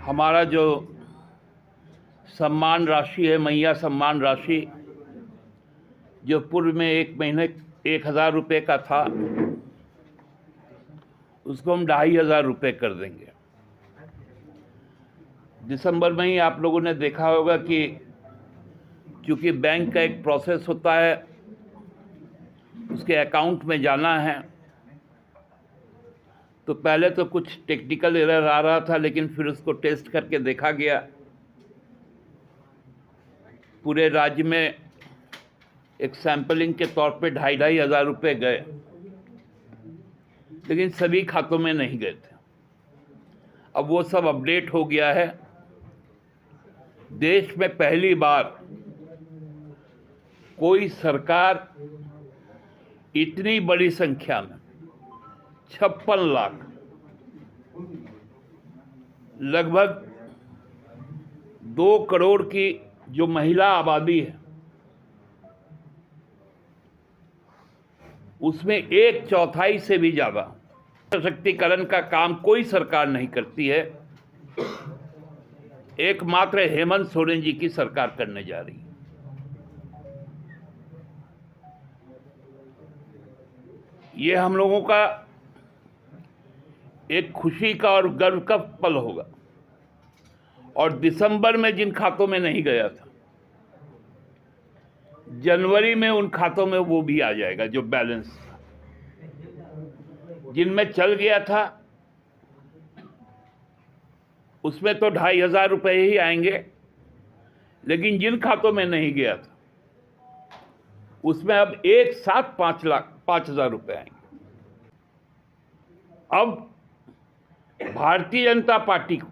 हमारा जो सम्मान राशि है, मैया सम्मान राशि, जो पूर्व में एक महीने 1,000 रुपये का था, उसको हम 2,500 रुपये कर देंगे। दिसंबर में ही आप लोगों ने देखा होगा कि क्योंकि बैंक का एक प्रोसेस होता है, उसके अकाउंट में जाना है, तो पहले तो कुछ टेक्निकल एरर आ रहा था, लेकिन फिर उसको टेस्ट करके देखा गया। पूरे राज्य में एक सैंपलिंग के तौर पे 2,500 रुपये गए, लेकिन सभी खातों में नहीं गए थे। अब वो सब अपडेट हो गया है। देश में पहली बार कोई सरकार इतनी बड़ी संख्या में 56 लाख, लगभग 2 करोड़ की जो महिला आबादी है, उसमें 1/4 से भी ज्यादा सशक्तिकरण का काम कोई सरकार नहीं करती है। एकमात्र हेमंत सोरेन जी की सरकार करने जा रही है। ये हम लोगों का एक खुशी का और गर्व का पल होगा। और दिसंबर में जिन खातों में नहीं गया था, जनवरी में उन खातों में वो भी आ जाएगा। जो बैलेंस था, जिनमें चल गया था, उसमें तो 2,500 रुपये ही आएंगे, लेकिन जिन खातों में नहीं गया था, उसमें अब एक साथ 5,00,000 रुपये आएंगे। अब भारतीय जनता पार्टी को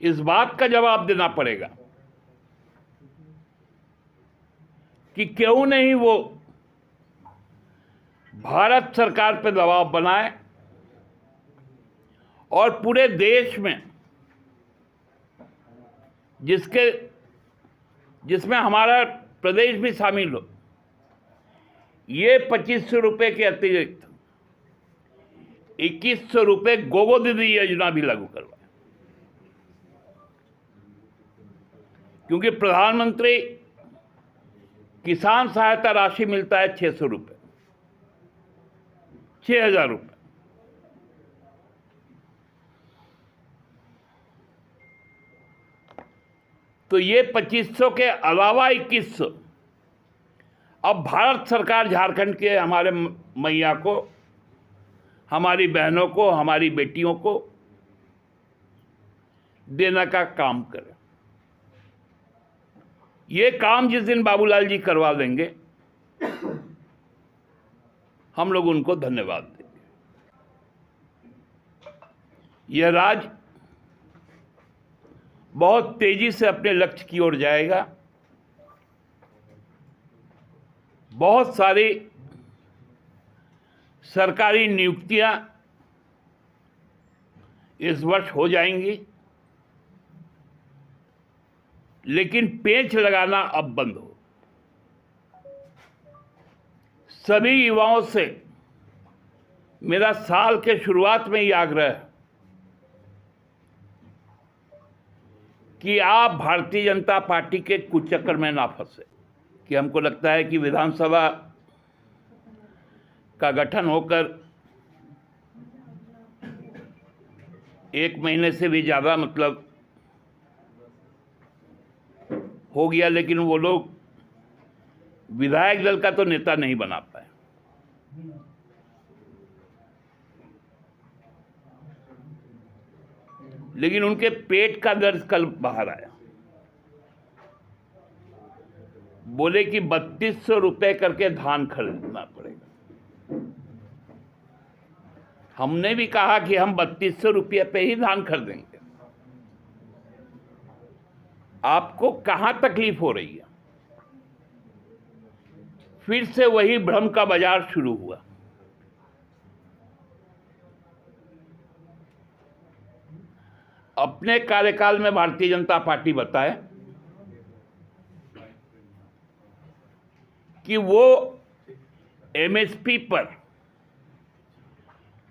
इस बात का जवाब देना पड़ेगा कि क्यों नहीं वो भारत सरकार पर दबाव बनाए और पूरे देश में, जिसमें हमारा प्रदेश भी शामिल हो, ये 2,500 रुपये के अतिरिक्त 2,100 रुपये गोगो दीदी योजना भी लागू करवाए। क्योंकि प्रधानमंत्री किसान सहायता राशि मिलता है 600 रुपये, 6,000 रुपये। तो ये 2,500 के अलावा 2,100 अब भारत सरकार झारखंड के हमारे मैया को, हमारी बहनों को, हमारी बेटियों को देने का काम करे। ये काम जिस दिन बाबूलाल जी करवा देंगे, हम लोग उनको धन्यवाद देंगे। यह राज्य बहुत तेजी से अपने लक्ष्य की ओर जाएगा। बहुत सारी सरकारी नियुक्तियां इस वर्ष हो जाएंगी, लेकिन पेंच लगाना अब बंद हो। सभी युवाओं से मेरा साल के शुरुआत में ही आग्रह है कि आप भारतीय जनता पार्टी के कुचक्कर में ना फंसे। कि हमको लगता है कि विधानसभा का गठन होकर 1 महीने से भी ज़्यादा मतलब हो गया, लेकिन वो लोग विधायक दल का तो नेता नहीं बना पाए। लेकिन उनके पेट का दर्द कल बाहर आया। बोले कि 3,200 रुपये करके धान खरीदना पड़ेगा। हमने भी कहा कि हम 3,200 रुपये पे ही धान खरीदेंगे। आपको कहां तकलीफ हो रही है? फिर से वही भ्रम का बाजार शुरू हुआ। अपने कार्यकाल में भारतीय जनता पार्टी बताए कि वो एमएसपी पर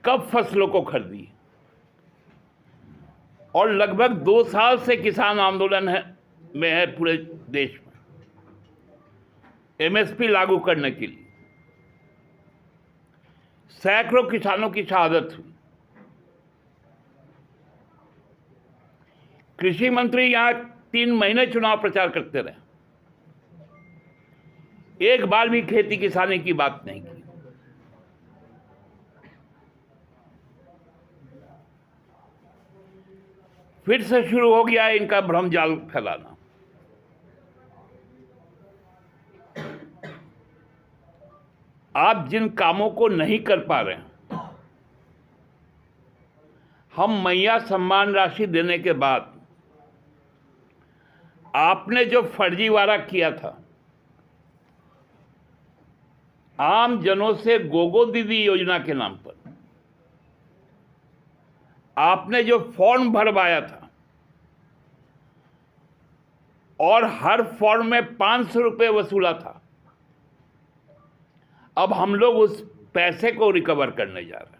कब फसलों को खरीदी, और लगभग 2 साल से किसान आंदोलन में है पूरे देश में एमएसपी लागू करने के लिए। सैकड़ों किसानों की शहादत हुई। कृषि मंत्री यहां 3 महीने चुनाव प्रचार करते रहे, एक बार भी खेती किसानी की बात नहीं की। फिर से शुरू हो गया है इनका भ्रमजाल फैलाना। आप जिन कामों को नहीं कर पा रहे हैं, हम मैया सम्मान राशि देने के बाद आपने जो फर्जीवाड़ा किया था, आम जनों से गोगो दीदी योजना के नाम पर आपने जो फॉर्म भरवाया था और हर फॉर्म में 500 रुपये वसूला था, अब हम लोग उस पैसे को रिकवर करने जा रहे हैं।